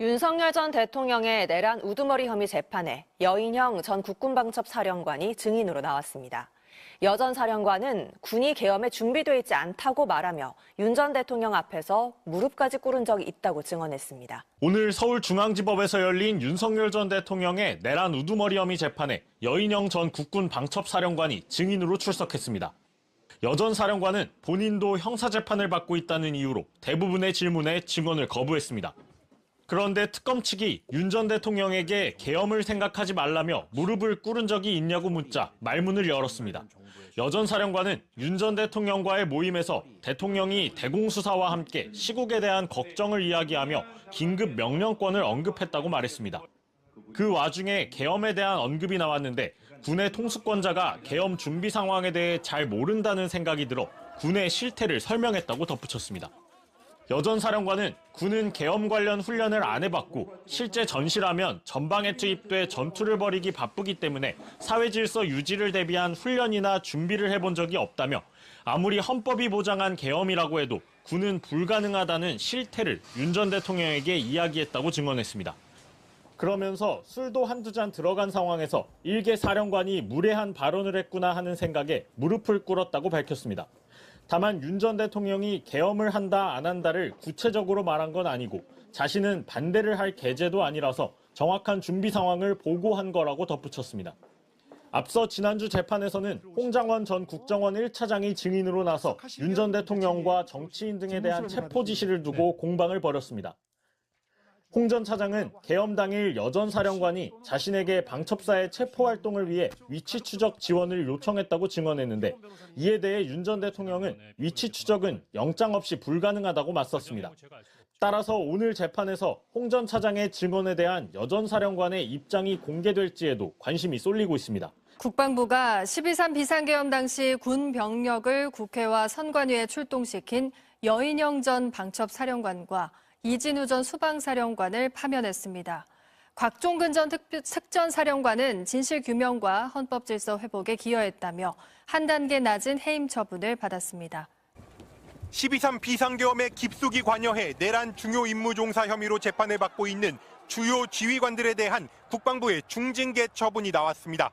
윤석열 전 대통령의 내란 우두머리 혐의 재판에 여인형 전 국군방첩사령관이 증인으로 나왔습니다. 여 전 사령관은 군이 계엄에 준비돼 있지 않다고 말하며 윤 전 대통령 앞에서 무릎까지 꿇은 적이 있다고 증언했습니다. 오늘 서울중앙지법에서 열린 윤석열 전 대통령의 내란 우두머리 혐의 재판에 여인형 전 국군방첩사령관이 증인으로 출석했습니다. 여 전 사령관은 본인도 형사재판을 받고 있다는 이유로 대부분의 질문에 증언을 거부했습니다. 그런데 특검 측이 윤 전 대통령에게 계엄을 생각하지 말라며 무릎을 꿇은 적이 있냐고 묻자 말문을 열었습니다. 여 전 사령관은 윤 전 대통령과의 모임에서 대통령이 대공수사와 함께 시국에 대한 걱정을 이야기하며 긴급 명령권을 언급했다고 말했습니다. 그 와중에 계엄에 대한 언급이 나왔는데 군의 통수권자가 계엄 준비 상황에 대해 잘 모른다는 생각이 들어 군의 실태를 설명했다고 덧붙였습니다. 여 전 사령관은 군은 계엄 관련 훈련을 안 해봤고 실제 전시라면 전방에 투입돼 전투를 벌이기 바쁘기 때문에 사회 질서 유지를 대비한 훈련이나 준비를 해본 적이 없다며 아무리 헌법이 보장한 계엄이라고 해도 군은 불가능하다는 실태를 윤 전 대통령에게 이야기했다고 증언했습니다. 그러면서 술도 한두 잔 들어간 상황에서 일개 사령관이 무례한 발언을 했구나 하는 생각에 무릎을 꿇었다고 밝혔습니다. 다만 윤 전 대통령이 계엄을 한다 안 한다를 구체적으로 말한 건 아니고 자신은 반대를 할 계제도 아니라서 정확한 준비 상황을 보고한 거라고 덧붙였습니다. 앞서 지난주 재판에서는 홍장원 전 국정원 1차장이 증인으로 나서 윤 전 대통령과 정치인 등에 대한 체포 지시를 두고 공방을 벌였습니다. 홍 전 차장은 계엄 당일 여 전 사령관이 자신에게 방첩사의 체포 활동을 위해 위치 추적 지원을 요청했다고 증언했는데 이에 대해 윤 전 대통령은 위치 추적은 영장 없이 불가능하다고 맞섰습니다. 따라서 오늘 재판에서 홍 전 차장의 증언에 대한 여 전 사령관의 입장이 공개될지에도 관심이 쏠리고 있습니다. 국방부가 12.3 비상계엄 당시 군 병력을 국회와 선관위에 출동시킨 여인형 전 방첩사령관과 이진우 전 수방사령관을 파면했습니다. 곽종근 전 특전사령관은 진실규명과 헌법질서 회복에 기여했다며 한 단계 낮은 해임 처분을 받았습니다. 12.3 비상계엄에 깊숙이 관여해 내란 중요 임무 종사 혐의로 재판을 받고 있는 주요 지휘관들에 대한 국방부의 중징계 처분이 나왔습니다.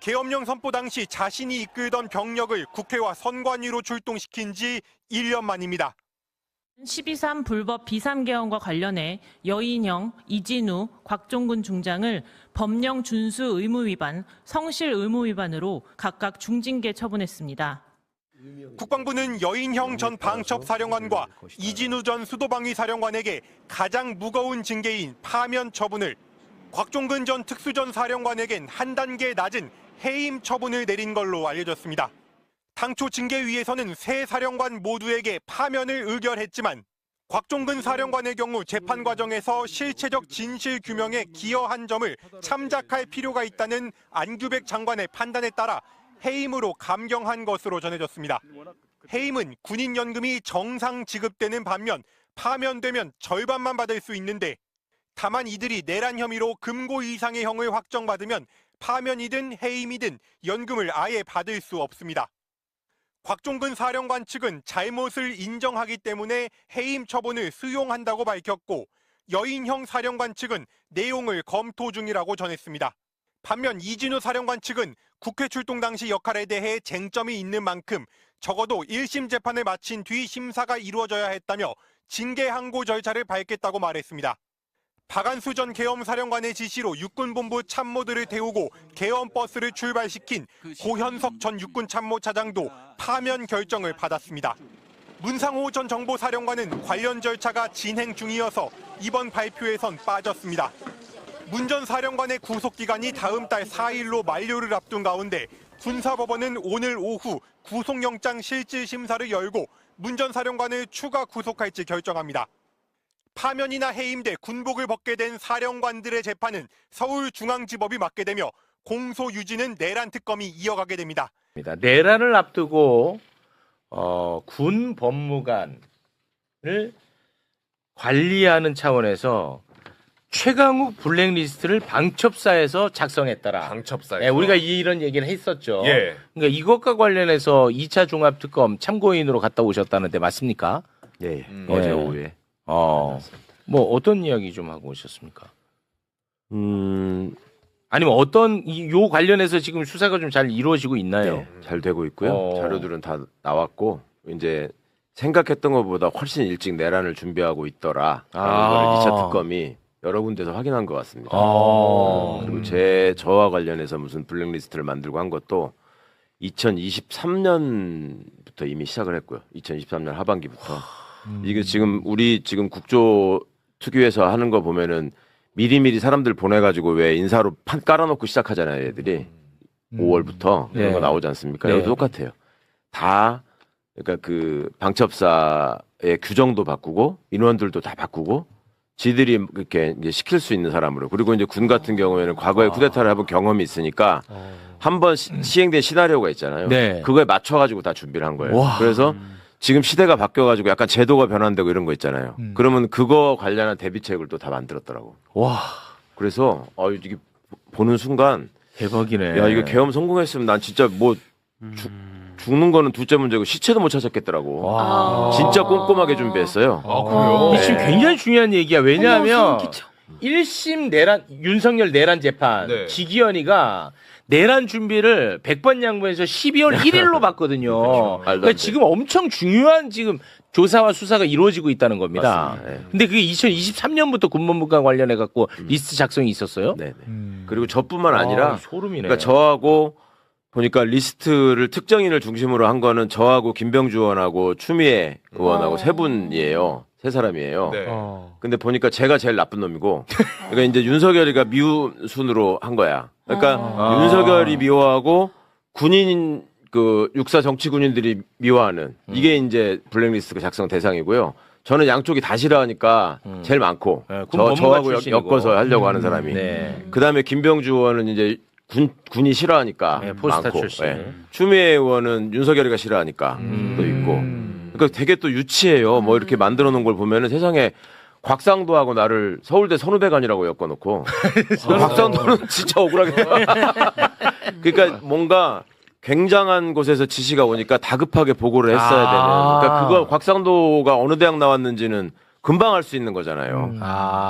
계엄령 선포 당시 자신이 이끌던 병력을 국회와 선관위로 출동시킨 지 1년 만입니다. 12.3 불법 비상계엄과 관련해 여인형, 이진우, 곽종근 중장을 법령 준수 의무 위반, 성실 의무 위반으로 각각 중징계 처분했습니다. 국방부는 여인형 전 방첩사령관과 이진우 전 수도방위 사령관에게 가장 무거운 징계인 파면 처분을, 곽종근 전 특수전 사령관에겐 한 단계 낮은 해임 처분을 내린 걸로 알려졌습니다. 당초 징계위에서는 세 사령관 모두에게 파면을 의결했지만 곽종근 사령관의 경우 재판 과정에서 실체적 진실 규명에 기여한 점을 참작할 필요가 있다는 안규백 장관의 판단에 따라 해임으로 감경한 것으로 전해졌습니다. 해임은 군인 연금이 정상 지급되는 반면 파면되면 절반만 받을 수 있는데 다만 이들이 내란 혐의로 금고 이상의 형을 확정받으면 파면이든 해임이든 연금을 아예 받을 수 없습니다. 곽종근 사령관 측은 잘못을 인정하기 때문에 해임 처분을 수용한다고 밝혔고 여인형 사령관 측은 내용을 검토 중이라고 전했습니다. 반면 이진우 사령관 측은 국회 출동 당시 역할에 대해 쟁점이 있는 만큼 적어도 1심 재판을 마친 뒤 심사가 이루어져야 했다며 징계 항고 절차를 밟겠다고 말했습니다. 박안수 전 계엄사령관의 지시로 육군본부 참모들을 태우고 계엄버스를 출발시킨 고현석 전 육군참모차장도 파면 결정을 받았습니다. 문상호 전 정보사령관은 관련 절차가 진행 중이어서 이번 발표에선 빠졌습니다. 문 전 사령관의 구속기간이 다음 달 4일로 만료를 앞둔 가운데 군사법원은 오늘 오후 구속영장 실질심사를 열고 문 전 사령관을 추가 구속할지 결정합니다. 파면이나 해임돼 군복을 벗게 된 사령관들의 재판은 서울중앙지법이 맡게 되며 공소 유지는 내란 특검이 이어가게 됩니다. 내란을 앞두고 군 법무관을 관리하는 차원에서 최강욱 블랙리스트를 방첩사에서 작성했더라. 방첩사에서. 예, 우리가 이런 얘기를 했었죠. 예. 그러니까 이것과 관련해서 2차 종합특검 참고인으로 갔다 오셨다는데 맞습니까? 예. 어제 오후에. 뭐 어떤 이야기 좀 하고 오셨습니까? 아니면 어떤 요 관련해서 지금 수사가 좀 잘 이루어지고 있나요? 네, 잘 되고 있고요. 자료들은 다 나왔고 이제 생각했던 것보다 훨씬 일찍 내란을 준비하고 있더라. 라는 걸 2차 특검이 여러 군데서 확인한 것 같습니다. 그리고 저와 관련해서 무슨 블랙리스트를 만들고 한 것도 2023년부터 이미 시작을 했고요. 2023년 하반기부터. 이게 지금 지금 국조특위에서 하는 거 보면은 미리미리 사람들 보내가지고 왜 인사로 판 깔아놓고 시작하잖아요, 애들이. 5월부터 그런 거 나오지 않습니까? 네. 여기도 똑같아요. 다 그러니까 그 방첩사의 규정도 바꾸고 인원들도 다 바꾸고 지들이 이렇게 이제 시킬 수 있는 사람으로. 그리고 이제 군 같은 경우에는 과거에 쿠데타를 해본 경험이 있으니까 한번 시행된 시나리오가 있잖아요. 네. 그거에 맞춰가지고 다 준비를 한 거예요. 그래서 지금 시대가 바뀌어가지고 약간 제도가 변환되고 이런 거 있잖아요. 그러면 그거 관련한 대비책을 또 다 만들었더라고. 와, 그래서 이게 보는 순간 대박이네. 야 이거 계엄 성공했으면 난 진짜 뭐 죽는 거는 둘째 문제고 시체도 못 찾았겠더라고. 와. 진짜 꼼꼼하게 준비했어요. 이 지금 굉장히 중요한 얘기야. 왜냐하면 1심 내란 윤석열 내란 재판 네. 지기현이가 내란 준비를 100번 양보해서 12월 1일로 봤거든요. 말도 안 그러니까 돼. 지금 엄청 중요한 지금 조사와 수사가 이루어지고 있다는 겁니다. 맞습니다. 네. 근데 그게 2023년부터 군법무과 관련해 갖고 리스트 작성이 있었어요? 네네. 그리고 저뿐만 아니라 소름이네. 그러니까 저하고 보니까 리스트를 특정인을 중심으로 한 거는 저하고 김병주 의원하고 추미애 의원하고 세 분이에요. 세 사람이에요. 네. 근데 보니까 제가 제일 나쁜 놈이고, 그러니까 이제 윤석열이가 미운 순으로 한 거야. 그러니까 윤석열이 미워하고 군인 그 육사 정치 군인들이 미워하는 이게 이제 블랙리스트 작성 대상이고요. 저는 양쪽이 다 싫어하니까 제일 많고 네, 군 법무관 저하고 출신이고. 엮어서 하려고 하는 사람이. 네. 그다음에 김병주 의원은 이제 군이 싫어하니까 네, 포스타 많고. 출신. 예. 추미애 의원은 윤석열이가 싫어하니까 또 있고. 그러니까 되게 또 유치해요. 뭐 이렇게 만들어 놓은 걸 보면은 세상에 곽상도하고 나를 서울대 선후배관이라고 엮어놓고 곽상도는 진짜 억울하게. 그러니까 뭔가 굉장한 곳에서 지시가 오니까 다급하게 보고를 했어야 되는. 그러니까 그거 곽상도가 어느 대학 나왔는지는 금방 알 수 있는 거잖아요.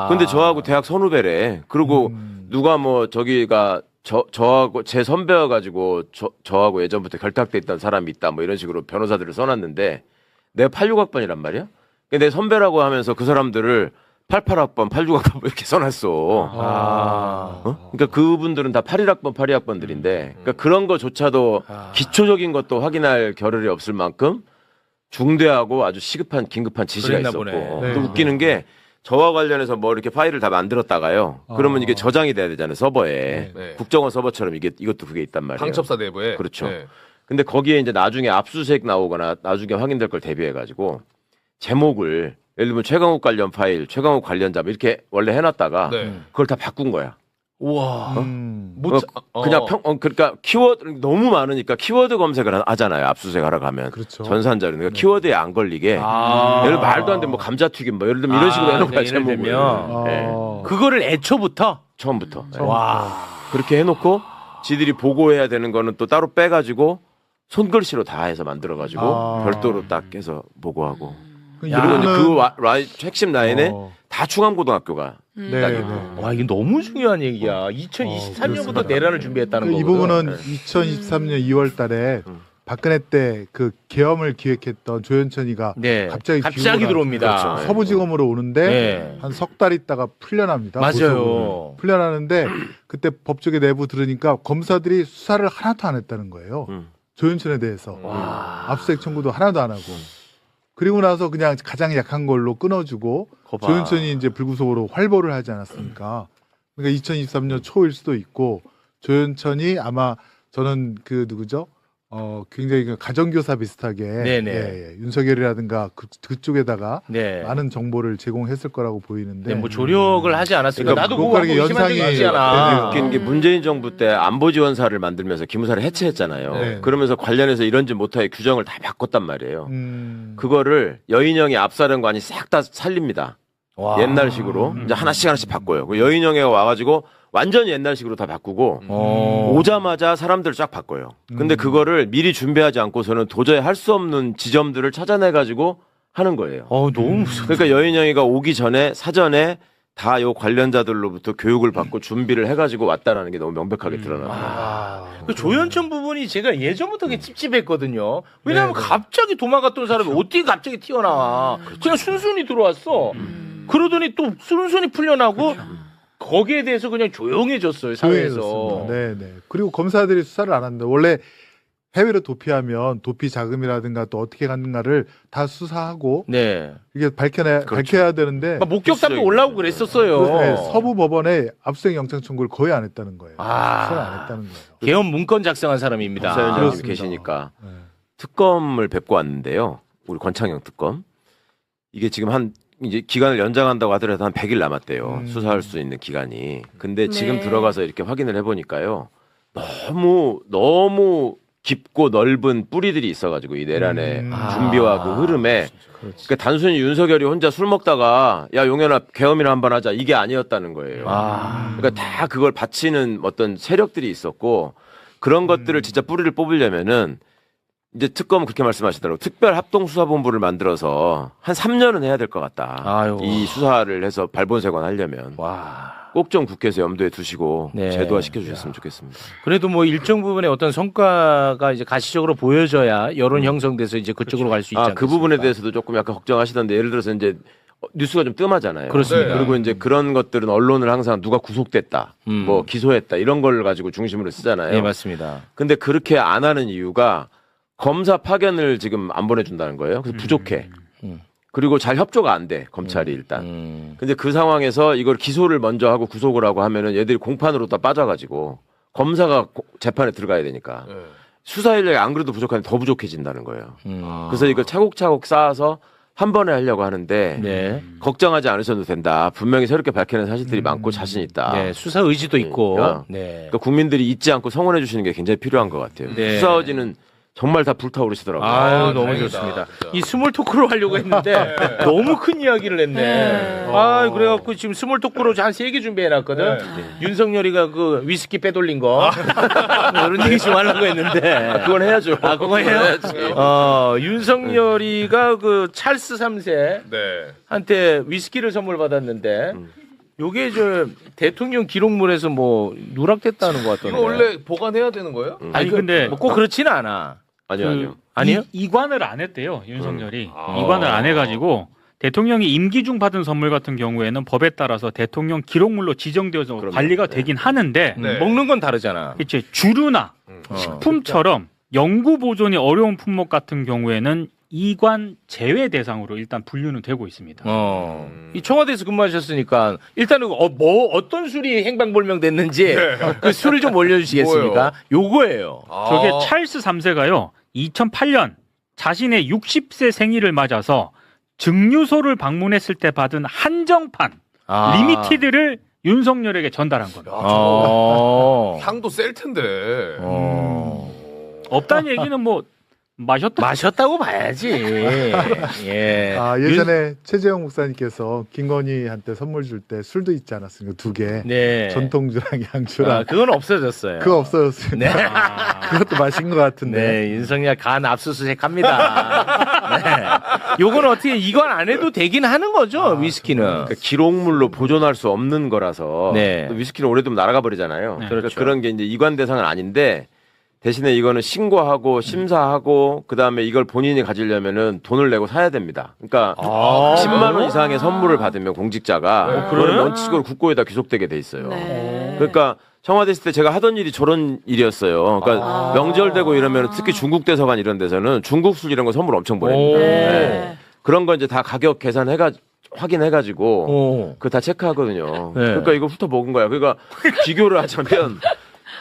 근데 저하고 대학 선후배래. 그리고 누가 뭐 저기가 저하고 제 선배여가지고 저하고 예전부터 결탁돼 있던 사람이 있다 뭐 이런 식으로 변호사들을 써놨는데 내가 86학번이란 말이야. 근데 내 선배라고 하면서 그 사람들을 88학번, 86학번 이렇게 써놨어. 그러니까 그분들은 다 81학번, 82학번들인데 그러니까 그런 거조차도 기초적인 것도 확인할 겨를이 없을 만큼 중대하고 아주 시급한 긴급한 지시가 그랬나 있었고 보네. 또 웃기는 게 저와 관련해서 뭐 이렇게 파일을 다 만들었다가요. 그러면 이게 저장이 돼야 되잖아요. 서버에. 네. 국정원 서버처럼 이것도 그게 있단 말이에요. 방첩사 내부에. 그렇죠. 네. 근데 거기에 이제 나중에 압수수색 나오거나 나중에 확인될 걸 대비해가지고 제목을 예를 들면 최강욱 관련 파일, 최강욱 관련자 뭐 이렇게 원래 해놨다가 네. 그걸 다 바꾼 거야. 우와. 그냥 그러니까 키워드 너무 많으니까 키워드 검색을 하잖아요. 압수수색 하러 가면. 그렇죠. 전산자료. 그러니까 키워드에 안 걸리게. 예를 들면 말도 안 되는 뭐 감자튀김 뭐 예를 들면 이런 식으로 해놓은 거야. 예를 제목을. 들면. 네. 그거를 애초부터 처음부터. 네. 와. 그렇게 해놓고 지들이 보고해야 되는 거는 또 따로 빼가지고 손글씨로 다 해서 만들어가지고 별도로 딱 해서 보고하고. 그리고 이제 그 핵심 라인에 다 충암고등학교가. 네. 와, 이게 너무 중요한 얘기야. 2023년부터 내란을 준비했다는 이 거거든. 부분은 2023년 2월 달에 박근혜 때 그 계엄을 기획했던 조현천이가 네. 갑자기 기구가 들어옵니다. 그렇죠. 서부지검으로 오는데 네. 한 석 달 있다가 풀려납니다. 맞아요. 고소로. 풀려나는데 그때 법조계 내부 들으니까 검사들이 수사를 하나도 안 했다는 거예요. 조현천에 대해서. 압수수색 청구도 하나도 안 하고. 그리고 나서 그냥 가장 약한 걸로 끊어주고 거봐. 조현천이 이제 불구속으로 활보를 하지 않았습니까? 그러니까 2023년 초일 수도 있고 조현천이 아마 저는 그 누구죠? 굉장히 그 가정교사 비슷하게 네네. 예, 윤석열이라든가 그쪽에다가 네. 많은 정보를 제공했을 거라고 보이는데 네, 뭐 조력을 하지 않았으니까 그러니까 나도 그거 그것과 한번 의심한 적이 연상이 있잖아. 웃긴 게 문재인 정부 때 안보지원사를 만들면서 기무사를 해체했잖아요. 네. 그러면서 관련해서 이런지 못하게 규정을 다 바꿨단 말이에요. 음. 그거를 여인영의 앞사령관이 싹 다 살립니다. 와. 옛날식으로 이제 하나씩 바꿔요. 그 여인영애가 와가지고 완전 옛날식으로 다 바꾸고 오자마자 사람들을 쫙 바꿔요. 근데 그거를 미리 준비하지 않고서는 도저히 할 수 없는 지점들을 찾아내가지고 하는 거예요. 너무 무서워. 그러니까 여인영이가 오기 전에 사전에 다 요 관련자들로부터 교육을 받고 준비를 해가지고 왔다라는 게 너무 명백하게 드러납니다. 그 조현천 부분이 제가 예전부터 되게 찝찝했거든요. 왜냐하면 갑자기 도망갔던 사람이 어떻게 갑자기 튀어나와. 그냥 순순히 들어왔어. 그러더니 또 순순히 풀려나고 거기에 대해서 그냥 조용해졌어요, 사회에서. 조용해졌습니다. 네네. 그리고 검사들이 수사를 안 한다. 원래 해외로 도피하면 도피 자금이라든가 또 어떻게 갔는가를 다 수사하고 네. 이게 밝혀야 되는데 목격담도 올라오고 그랬었어요. 네, 서부 법원에 압수수색 영장 청구를 거의 안 했다는 거예요. 수사를 안 했다는 거예요. 개헌 문건 작성한 사람입니다. 법사위원장님 그렇습니다. 계시니까 네. 특검을 뵙고 왔는데요. 우리 권창영 특검. 이게 지금 이제 기간을 연장한다고 하더라도 한 100일 남았대요. 수사할 수 있는 기간이. 근데 지금 들어가서 이렇게 확인을 해보니까요. 너무 깊고 넓은 뿌리들이 있어가지고 이 내란의 준비와 그 흐름에 그러니까 단순히 윤석열이 혼자 술 먹다가 야 용현아 계엄이나 한번 하자 이게 아니었다는 거예요. 그러니까 다 그걸 바치는 어떤 세력들이 있었고 그런 것들을 진짜 뿌리를 뽑으려면은 이제 특검은 그렇게 말씀하시더라고요. 특별합동수사본부를 만들어서 한 3년은 해야 될 것 같다. 아유. 이 수사를 해서 발본색원하려면 꼭 좀 국회에서 염두에 두시고 네. 제도화 시켜주셨으면 좋겠습니다. 그래도 뭐 일정 부분의 어떤 성과가 이제 가시적으로 보여져야 여론 형성돼서 이제 그쪽으로 갈 수 있지 않겠습니까? 그 부분에 대해서도 조금 약간 걱정하시던데 예를 들어서 이제 뉴스가 좀 뜸하잖아요. 그렇습니다. 그리고 이제 그런 것들은 언론을 항상 누가 구속됐다, 뭐 기소했다 이런 걸 가지고 중심으로 쓰잖아요. 네, 맞습니다. 근데 그렇게 안 하는 이유가 검사 파견을 지금 안 보내준다는 거예요. 그래서 부족해. 그리고 잘 협조가 안 돼, 검찰이 일단. 근데 그 상황에서 이걸 기소를 먼저 하고 구속을 하고 하면은 얘들이 공판으로 다 빠져가지고 검사가 재판에 들어가야 되니까. 수사 인력이 안 그래도 부족한데 더 부족해진다는 거예요. 그래서 이걸 차곡차곡 쌓아서 한 번에 하려고 하는데 네. 걱정하지 않으셔도 된다. 분명히 새롭게 밝혀낸 사실들이 많고 자신 있다. 네, 수사 의지도 있고. 네. 그러니까 국민들이 잊지 않고 성원해 주시는 게 굉장히 필요한 것 같아요. 네. 수사 의지는 정말 다 불타오르시더라고요. 아유, 너무 좋습니다. 이 스몰 토크로 하려고 했는데 너무 큰 이야기를 했네. 그래갖고 지금 스몰 토크로 한 3개 준비해놨거든. 윤석열이가 그 위스키 빼돌린 거. 이런 얘기 좀 하려고 했는데. 그건 해야죠. 그거 해요? 윤석열이가 그 찰스 3세 한테 위스키를 선물 받았는데 요게 저 대통령 기록물에서 뭐 누락됐다는 것 같던데. 이거 원래 보관해야 되는 거예요? 아니 근데 뭐 꼭 그렇지는 않아. 아니요. 아니요? 이관을 안 했대요, 윤석열이. 이관을 안 해가지고 대통령이 임기 중 받은 선물 같은 경우에는 법에 따라서 대통령 기록물로 지정되어서 관리가 되긴 하는데 먹는 건 다르잖아. 이제 주류나 식품처럼 영구 보존이 어려운 품목 같은 경우에는 이관 제외 대상으로 일단 분류는 되고 있습니다. 이 청와대에서 근무하셨으니까 일단은 어떤 술이 행방불명 됐는지 그 술을 좀 올려주시겠습니까? 요거예요. 저게 찰스 3세가요 2008년 자신의 60세 생일을 맞아서 증류소를 방문했을 때 받은 한정판 리미티드를 윤석열에게 전달한 겁니다. 향도 셀 텐데. 없다는 얘기는 뭐 마셨다고 봐야지. 예. 예전에 최재형 목사님께서 김건희한테 선물 줄 때 술도 있지 않았습니까? 2개. 네. 전통주랑 양주랑. 그건 없어졌어요. 그거 없어졌습니다. 네. 그것도 마신 것 같은데. 네, 윤석열 간 압수수색합니다. 네. 요건 어떻게 이건 안 해도 되긴 하는 거죠, 위스키는. 그러니까 기록물로 보존할 수 없는 거라서 네. 또 위스키는 오래되면 날아가 버리잖아요. 네. 그러니까 그런 게 이제 이관 대상은 아닌데 대신에 이거는 신고하고 심사하고 그다음에 이걸 본인이 가지려면은 돈을 내고 사야 됩니다. 그러니까 10만 원 이상의 선물을 받으면 공직자가 그거는 원칙으로 국고에다 귀속되게 돼 있어요. 그러니까 청와대 있을 때 제가 하던 일이 저런 일이었어요. 그러니까 명절 되고 이러면 특히 중국 대사관 이런 데서는 중국 술 이런 거 선물 엄청 보냅니다. 네. 그런 거 이제 다 가격 확인해가지고 그거 다 체크하거든요. 그러니까 이거 훑어 먹은 거야. 그러니까 비교를 하자면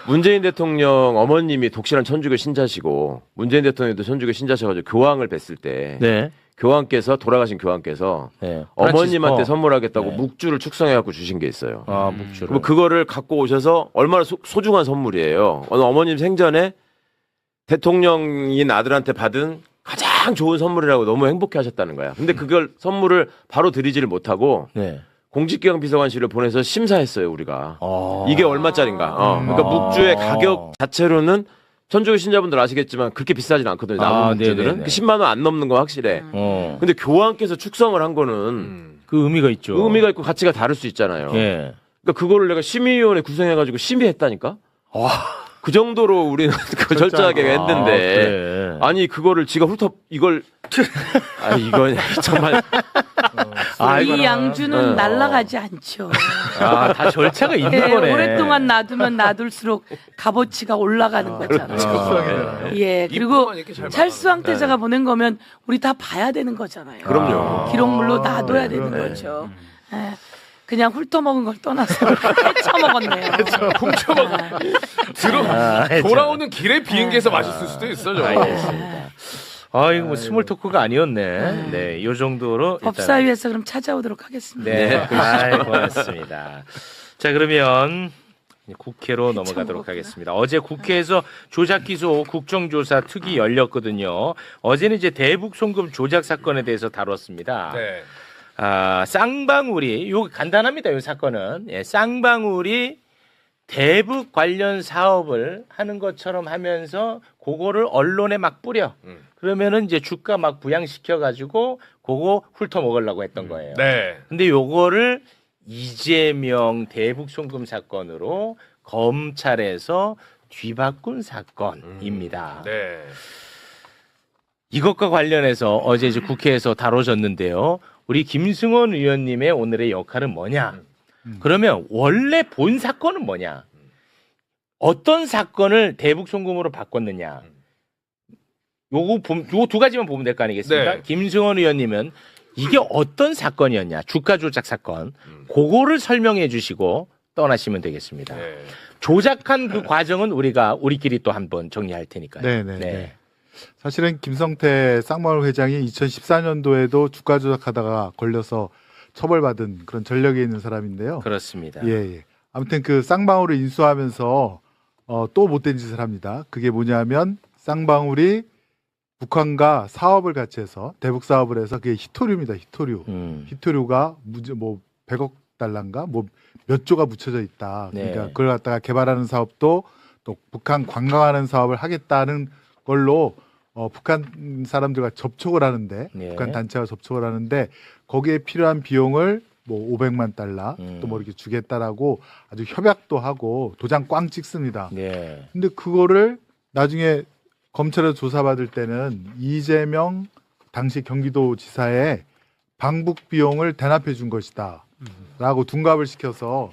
문재인 대통령 어머님이 독실한 천주교 신자시고 문재인 대통령도 천주교 신자셔가지고 교황을 뵀을 때 교황께서 돌아가신 교황께서 어머님한테 선물하겠다고 묵주를 축성해갖고 주신 게 있어요. 묵주를. 그럼 그거를 갖고 오셔서 얼마나 소중한 선물이에요. 어머님 생전에 대통령인 아들한테 받은 가장 좋은 선물이라고 너무 행복해 하셨다는 거야. 근데 그걸 선물을 바로 드리지를 못하고 공직기강 비서관실을 보내서 심사했어요, 우리가. 이게 얼마짜린가. 그러니까 묵주의 가격 자체로는 천주교 신자분들 아시겠지만 그렇게 비싸진 않거든요. 남은 굿즈들은 네네네. 10만 원 안 넘는 거 확실해. 근데 교황께서 축성을 한 거는 그 의미가 있죠. 의미가 있고 가치가 다를 수 있잖아요. 예. 그러니까 그거를 내가 심의위원회 구성해가지고 심의했다니까. 그 정도로 우리는 그 절저하게 했는데 그래. 아니 그거를 지가 훑어 이걸 이건 정말 이 양주는 날아가지 않죠. 다 절차가 있는 예, 거네. 오랫동안 놔두면 놔둘수록 값어치가 올라가는 거잖아요. 예, 그리고 찰수왕태자가 보낸 거면 우리 다 봐야 되는 거잖아요. 그럼요. 기록물로 놔둬야 되는 거죠. 예, 그냥 훑어먹은 걸 떠나서 훔쳐먹었네요. 돌아오는 길에 비행기에서 마셨을 수도 있어. 저. 알겠습니다. 이거 뭐 스몰 토크가 아니었네. 네, 요 정도로 일단- 법사위에서 그럼 찾아오도록 하겠습니다. 네, 고맙습니다. 자, 그러면 국회로 넘어가도록 하겠습니다. 어제 국회에서 조작 기소 국정조사 특위 열렸거든요. 어제는 이제 대북 송금 조작 사건에 대해서 다뤘습니다. 네. 쌍방울이 요 간단합니다. 요 사건은 쌍방울이 대북 관련 사업을 하는 것처럼 하면서 그거를 언론에 막 뿌려. 그러면은 이제 주가 막 부양시켜 가지고 그거 훑어 먹으려고 했던 거예요. 네. 근데 요거를 이재명 대북 송금 사건으로 검찰에서 뒤바꾼 사건입니다. 네. 이것과 관련해서 어제 이제 국회에서 다뤄졌는데요. 우리 김승원 의원님의 오늘의 역할은 뭐냐? 그러면 원래 본 사건은 뭐냐? 어떤 사건을 대북 송금으로 바꿨느냐? 요거 두 가지만 보면 될 거 아니겠습니까? 네. 김승원 의원님은 이게 어떤 사건이었냐? 주가 조작 사건. 그거를 설명해 주시고 떠나시면 되겠습니다. 네. 조작한 그 과정은 우리끼리 또 한번 정리할 테니까요. 네. 사실은 김성태 쌍방울 회장이 2014년도에도 주가 조작하다가 걸려서 처벌받은 그런 전력이 있는 사람인데요. 그렇습니다. 예. 아무튼 그 쌍방울을 인수하면서 또 못된 짓을 합니다. 그게 뭐냐면 쌍방울이 북한과 사업을 같이 해서 대북 사업을 해서 그게 히토류입니다. 히토류. 히토류가 뭐 100억 달러인가 뭐 몇 조가 묻혀져 있다. 그러니까 네. 그걸 갖다가 개발하는 사업도 또 북한 관광하는 사업을 하겠다는 걸로 북한 사람들과 접촉을 하는데 네. 북한 단체와 접촉을 하는데 거기에 필요한 비용을 뭐 500만 달러 또 뭐 이렇게 주겠다라고 아주 협약도 하고 도장 꽝 찍습니다. 네. 근데 그거를 나중에 검찰에서 조사받을 때는 이재명 당시 경기도지사의 방북 비용을 대납해 준 것이다 라고 둔갑을 시켜서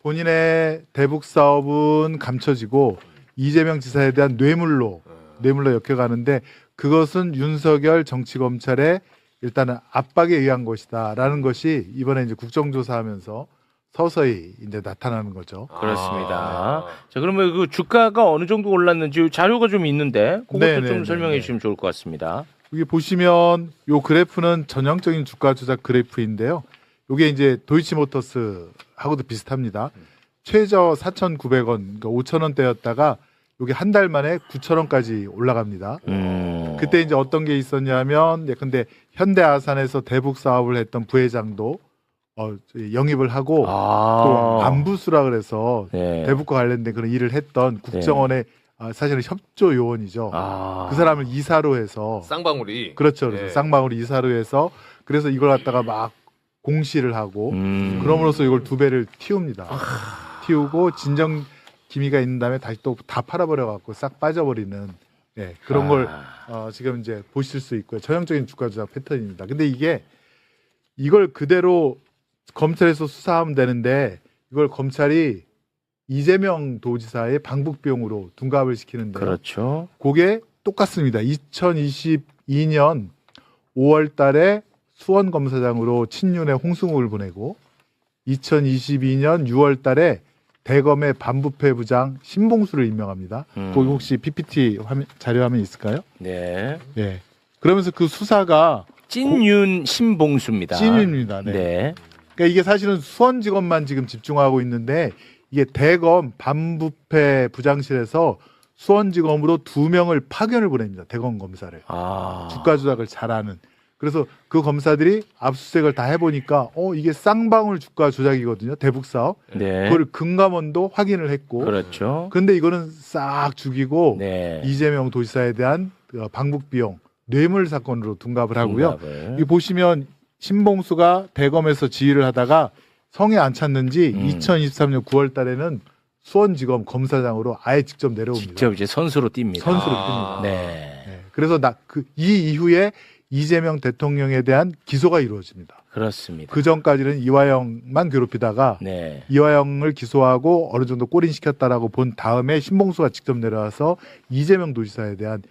본인의 대북 사업은 감춰지고 이재명 지사에 대한 뇌물로 엮여가는데 그것은 윤석열 정치검찰의 일단은 압박에 의한 것이다라는 것이 이번에 이제 국정조사하면서 서서히 이제 나타나는 거죠. 그렇습니다. 자, 그러면 그 주가가 어느 정도 올랐는지 자료가 좀 있는데 그것도 네네네네. 좀 설명해 주시면 좋을 것 같습니다. 여기 보시면 요 그래프는 전형적인 주가 조작 그래프인데요. 요게 이제 도이치모터스하고도 비슷합니다. 최저 4,900원, 그러니까 5,000원대였다가 요게 한 달 만에 9,000원까지 올라갑니다. 그때 이제 어떤 게 있었냐면, 근데 현대아산에서 대북 사업을 했던 부회장도 영입을 하고 또 안부수라 그래서 네. 대북과 관련된 그런 일을 했던 국정원의 사실은 협조 요원이죠. 그 사람을 이사로 해서 쌍방울이. 그렇죠. 네. 쌍방울 이사로 해서 그래서 이걸 갖다가 막 공시를 하고 그럼으로써 이걸 2배를 틔웁니다. 틔우고 진정 기미가 있는 다음에 다시 또 다 팔아버려 갖고 싹 빠져버리는 그런 걸 지금 이제 보실 수 있고요. 전형적인 주가 조작 패턴입니다. 근데 이걸 그대로 검찰에서 수사하면 되는데 이걸 검찰이 이재명 도지사의 방북 비용으로 둔갑을 시키는데요. 그렇죠. 그게 똑같습니다. 2022년 5월 달에 수원 검사장으로 친윤의 홍승욱을 보내고 2022년 6월 달에 대검의 반부패 부장 신봉수를 임명합니다. 거기 혹시 PPT 자료 화면 있을까요? 네. 네. 그러면서 그 수사가 찐윤 신봉수입니다. 찐윤입니다. 네. 네. 그러니까 이게 사실은 수원지검만 지금 집중하고 있는데 이게 대검 반부패 부장실에서 수원지검으로 2명을 파견을 보냅니다. 대검 검사를. 주가 조작을 잘하는. 그래서 그 검사들이 압수수색을 다 해보니까 이게 쌍방울 주가 조작이거든요. 대북 사업. 네. 그걸 금감원도 확인을 했고. 그렇죠. 근데 이거는 싹 죽이고 네. 이재명 도지사에 대한 방북 비용 뇌물 사건으로 둔갑을 하고요. 둔갑을. 이 보시면 신봉수가 대검에서 지휘를 하다가 성에 안 찼는지 2023년 9월 달에는 수원지검 검사장으로 아예 직접 내려옵니다. 직접 이제 선수로 뜁니다. 선수로 뜁니다. 네. 네. 그래서 이 이후에 이재명 대통령에 대한 기소가 이루어집니다. 그렇습니다. 그 전까지는 이화영만 괴롭히다가 네. 이화영을 기소하고 어느 정도 꼬린시켰다라고 본 다음에 신봉수가 직접 내려와서 이재명 도지사에 대한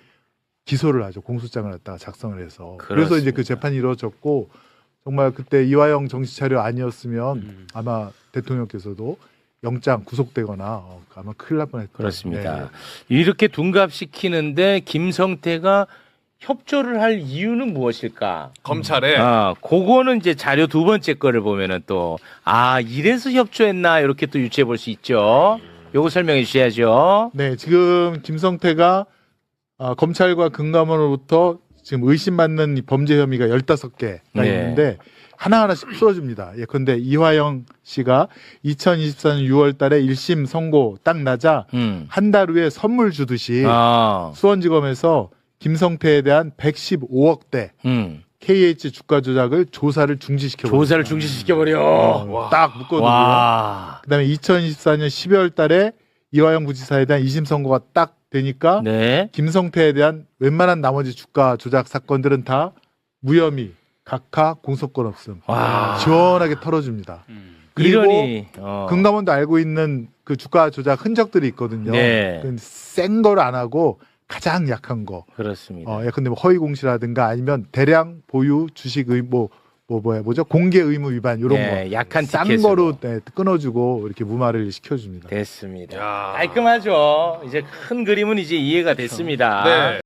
기소를 하죠. 공소장을 갖다가 작성을 해서. 그래서 이제 그 재판이 이루어졌고 정말 그때 이화영 정치차려 아니었으면 아마 대통령께서도 영장 구속되거나 아마 큰일 날 뻔했던. 그렇습니다. 네. 이렇게 둔갑시키는데 김성태가 협조를 할 이유는 무엇일까? 검찰에 그거는 이제 자료 두 번째 거를 보면은 또 이래서 협조했나 이렇게 또 유추해 볼 수 있죠. 요거 설명해 주셔야죠. 네, 지금 김성태가 검찰과 금감원으로부터 지금 의심받는 이 범죄 혐의가 15개가 네. 있는데 하나하나씩 풀어줍니다. 예컨대 이화영 씨가 2024년 6월 달에 1심 선고 딱 나자 한 달 후에 선물 주듯이 수원지검에서 김성태에 대한 115억대 KH 주가 조작을 조사를 중지시켜버려요. 조사를 중지시켜버려. 딱 묶어두고요. 그다음에 2024년 12월 달에 이화영 부지사에 대한 2심 선고가 딱 되니까 네. 김성태에 대한 웬만한 나머지 주가 조작 사건들은 다 무혐의, 각하, 공소권 없음. 시원하게 털어줍니다. 그리고 금감원도 알고 있는 그 주가 조작 흔적들이 있거든요. 네. 센 걸 안 하고 가장 약한 거. 그렇습니다. 예컨대 뭐 허위 공시라든가 아니면 대량 보유 주식 뭐죠? 공개 의무 위반 이런 거. 약한 싼 티켓으로. 거로 끊어주고 이렇게 무마를 시켜줍니다. 됐습니다. 깔끔하죠. 이제 큰 그림은 이제 이해가 됐습니다. 네.